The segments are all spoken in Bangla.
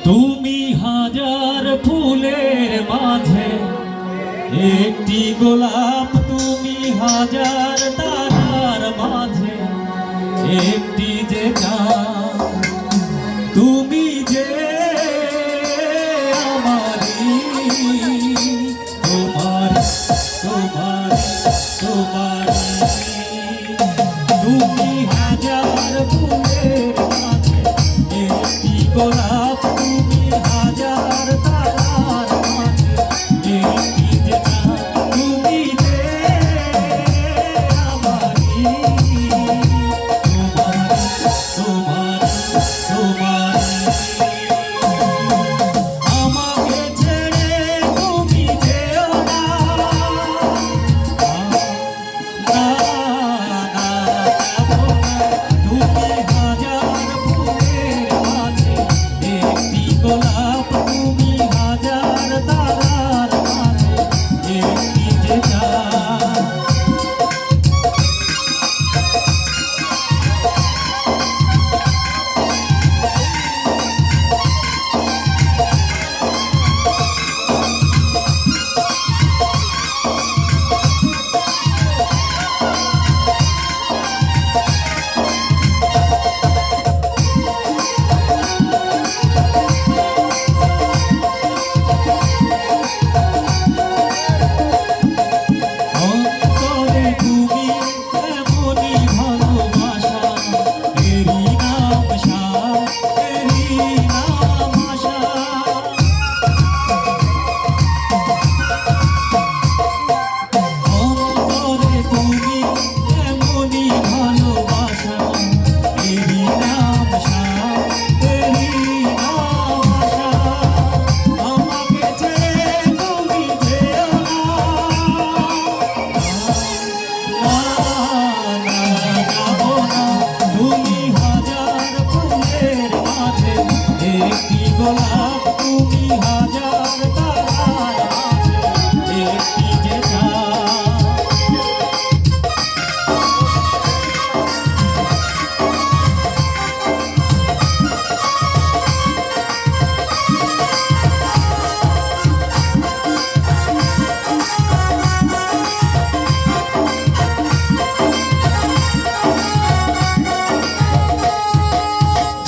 তুমি হাজার ফুলের মাঝে একটি গোলাপ, তুমি হাজার তারার মাঝে একটি যে চাঁদ, তুমি যে আমারি, তোমারি তোমারি তোমারি। তুমি হাজার ফুলের মাঝে একটি গোলাপ, তুমি হাজার তারার মাঝে একটি যে চাঁদ, তুমি যে আমারি, তোমারি তোমারি। আমাকে ছেড়ে তুমি যেও না, না না যাবো না। তুমি হাজার ফুলের মাঝে একটি গোলাপ, তুমি হাজার তারার মাঝে একটি যে চাঁদ। অন্তরে তুমি এমনই ভালোবাসা, এরই নাম সার, এরই নাম আশা। অন্তরে তুমি এমনই ভালোবাসা, এরই নাম সার, এরই নাম আশা। আমাকে ছেড়ে তুমি যেও না, যাবো না। তুমি হাজার ফুলের মাঝে একটি গোলাপ, তুমি হাজার তারার মাঝে একটি যে চাঁদ।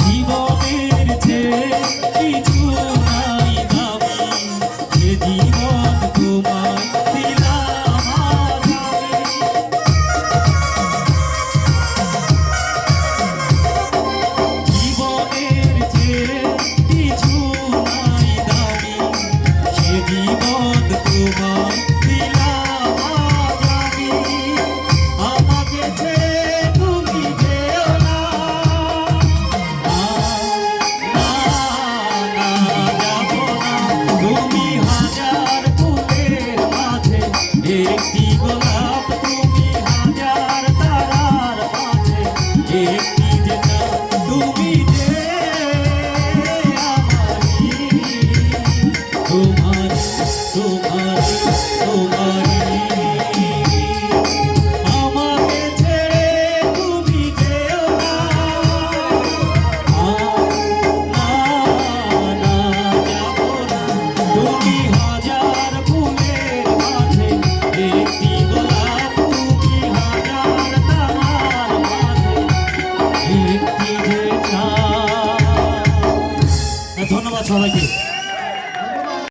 জীবনের চেয়ে কিছু নাই দামি, এ জীবন তোমায় দিলাম আজ আমি। জীবনের চেয়ে কিছু নাই দামি, সে জীবন তোমায় দিলাম আজ আমি। আমাকে ছেড়ে তুমি যেও না, যাবো না। তুমি হাজার ফুলের মাঝে একটি গোলাপ, তুমি হাজার তারার মাঝে একটি যে চাঁদ, তুমি যে আমারি, তোমারি তোমারি তোমারি। আমাকে ছেড়ে তুমি যেও না, যাবো না। তুমি হাজার ফুলের মাঝে একটি গোলাপ, তুমি হাজার তারার মাঝে একটি যে চাঁদ। ধন্যবাদ সবাইকে।